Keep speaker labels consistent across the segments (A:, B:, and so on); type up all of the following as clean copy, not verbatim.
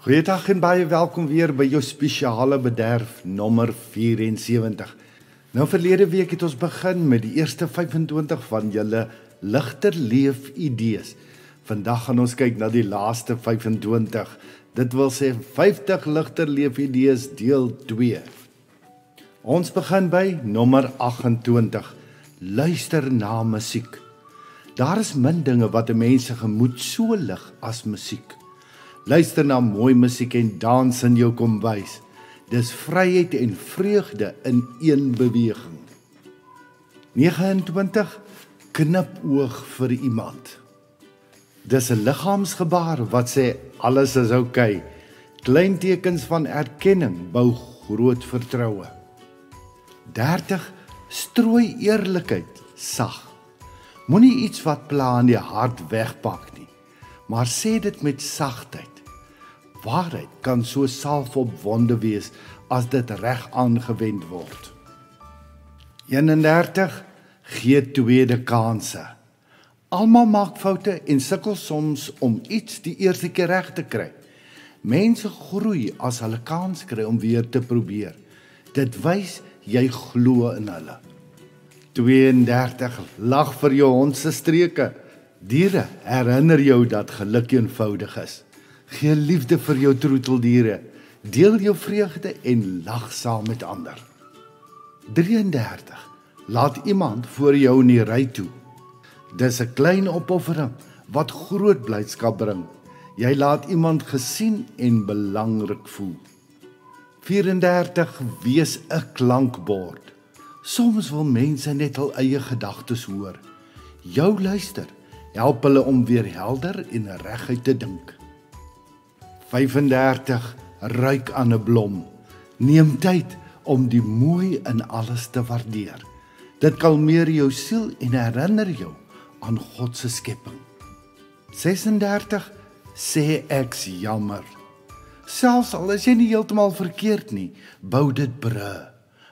A: Goeiedag en baie welkom weer by jou spesiale bederf nommer 74. Nou verlede week het ons begin met die eerste 25 van julle ligter leef idees. Vandag gaan ons kyk na die laaste 25. Dit wil sê 50 ligter leef idees deel 2. Ons begin by nommer 28. Luister na musiek. Daar is min dinge wat 'n mens se gemoed so lig as musiek. Luister na mooi musiek en dans in jou kombuis. Dis vryheid en vreugde in een beweging. 29. Knipoog vir iemand. Dis 'n liggaamsgebaar wat sê alles is oukei. Klein tekens van erkenning bou groot vertroue. 30. Strooi eerlikheid sag. Moenie iets wat pla in die hart wegpak nie, maar sê dit met sagtheid. Waarheid kan so salf op wonde wees as dit reg aangewend word. 31. Gee tweede kansse. Almal maak foute en sukkel soms om iets die eerste keer reg te kry. Mense groei as hulle kans kry om weer te probeer. Dit wys jy glo in hulle. 32. Lag vir jou hond se streke. Diere herinner jou dat geluk eenvoudig is. Gee liefde vir jou troeteldiere. Deel jou vreugde en lag saam met ander. 33. Laat iemand voor jou in die ry toe. Dis 'n klein opoffering wat groot blydskap bring. Jy laat iemand gesien en belangrik voel. 34. Wees 'n klankbord. Soms wil mense net hul eie gedagtes hoor. Jou luister help hulle om weer helder en reguit te dink. 35. Ruik aan 'n blom. Neem tyd om die mooi in alles te waardeer. Dit kalmeer jou siel en herinner jou aan God se skepping. 36. Sê ek's jammer. Selfs al is jy nie heeltemal verkeerd nie, bou dit brûe.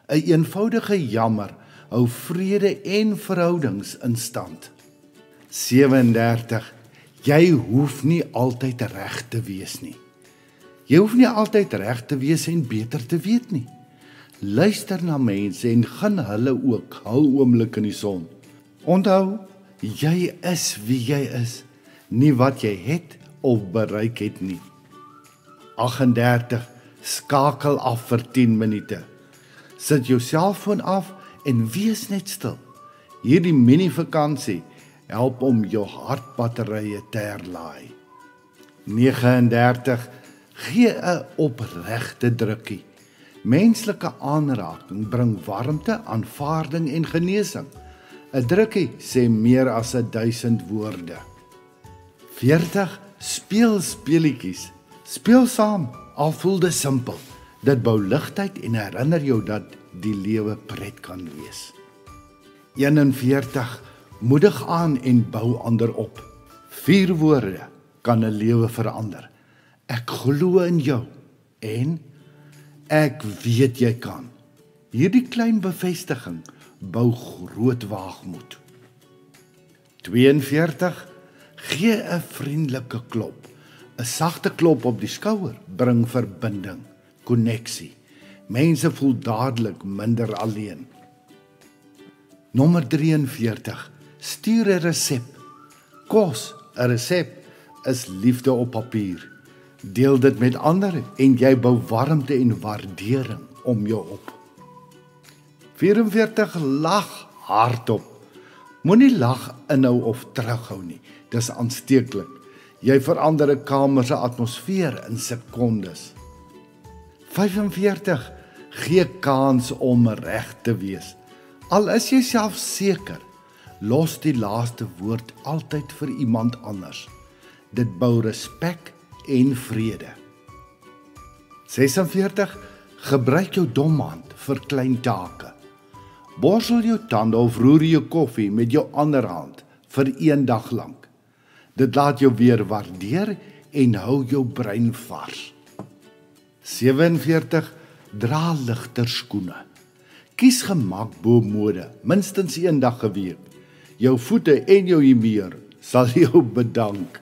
A: 'n eenvoudige jammer hou vrede en verhoudings in stand. 37. Jy hoef nie altyd reg te wees nie. Jy hoef nie altyd reg te wees en beter te weet nie. Luister na mense en gun hulle ook hul oomblik in die son. Onthou, jy is wie jy is, nie wat jy het of bereik het nie. 38. Skakel af vir 10 minute. Sit jou selfoon af en wees net stil. Hierdie mini-vakansie help om jou hartbatterye te herlaai. 39. Gee 'n opregte drukkie. Menslike aanraking bring warmte, aanvaarding en genesing. 'n Drukkie sê meer as 1000 woorde. 40. Speel speletjies. Speel saam, al voel dit simpel. Dit bou ligtheid en herinner jou dat die lewe pret kan wees. 41. Moedig aan en bou ander op. 4 woorde kan 'n lewe verander. Ek glo in jou en ek weet jy kan. Hierdie klein bevestiging bou groot waagmoed. 42. Gee 'n vriendelike klop. 'n Sagte klop op die skouer bring verbinding, koneksie. Mense voel dadelik minder alleen. Nommer 43. Stuur 'n resep. Kos, 'n resep is liefde op papier. Deel dit met ander en jy bou warmte en waardering om jou op. 44. Lag hardop. Moenie lag inhou of terughou nie. Dis aansteeklik. Jy verander 'n kamer se atmosfeer in sekondes. 45. Gee kans om reg te wees. Al is jy self seker, los die laaste woord altyd vir iemand anders. Dit bou respek en vrede. 46. Gebruik jou domhand vir klein take. Borsel jou tande of roer jou koffie met jou ander hand vir 1 dag lank. Dit laat jou weer waardeer en hou jou brein vars. 47. Dra ligter skoene. Kies gemak bo mode, minstens 1 dag 'n week. Jou voete en jou humeur sal jou bedank.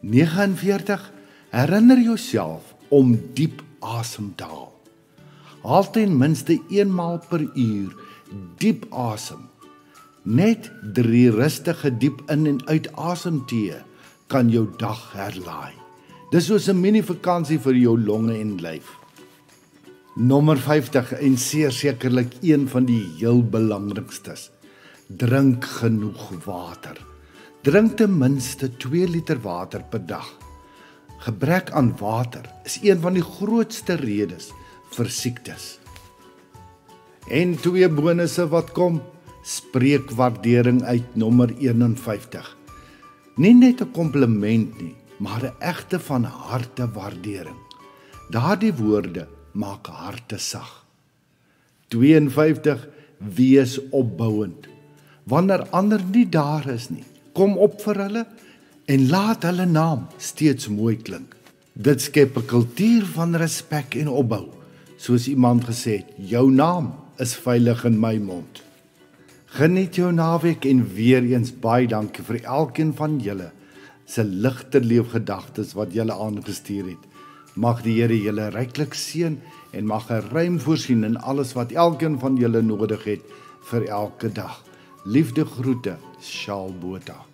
A: 49. Herinner jouself om diep asem te haal. Haal ten minste 1 maal per uur diep asem. Net 3 rustige diep in en uit asemteë kan jou dag herlaai. Dis soos 'n mini-vakansie vir jou longe en lyf. Nommer 50 en sekerlik een van die heel belangrikstes. Drink genoeg water. Drink ten minste 2 liter water per dag. Gebrek aan water is een van die grootste redes vir siektes. En 2 bonusse wat kom, spreek waardering uit nommer 51. Nie net 'n kompliment nie, maar 'n egte van harte waardering. Daardie woorde maak harte sag. 52. Wees opbouend. Wanneer ander nie daar is nie, kom op vir hulle en laat hulle naam steeds mooi klink. Dit skep 'n kultuur van respek en opbou. Soos iemand gesê het, jou naam is veilig in my mond. Geniet jou naweek en weer eens baie dankie vir elkeen van julle se ligte leefgedagtes wat julle aangestuur het. Mag die Here julle ryklik seën en mag hy ruim voorsien in alles wat elkeen van julle nodig het vir elke dag. Liefde groete, Shaal Botha.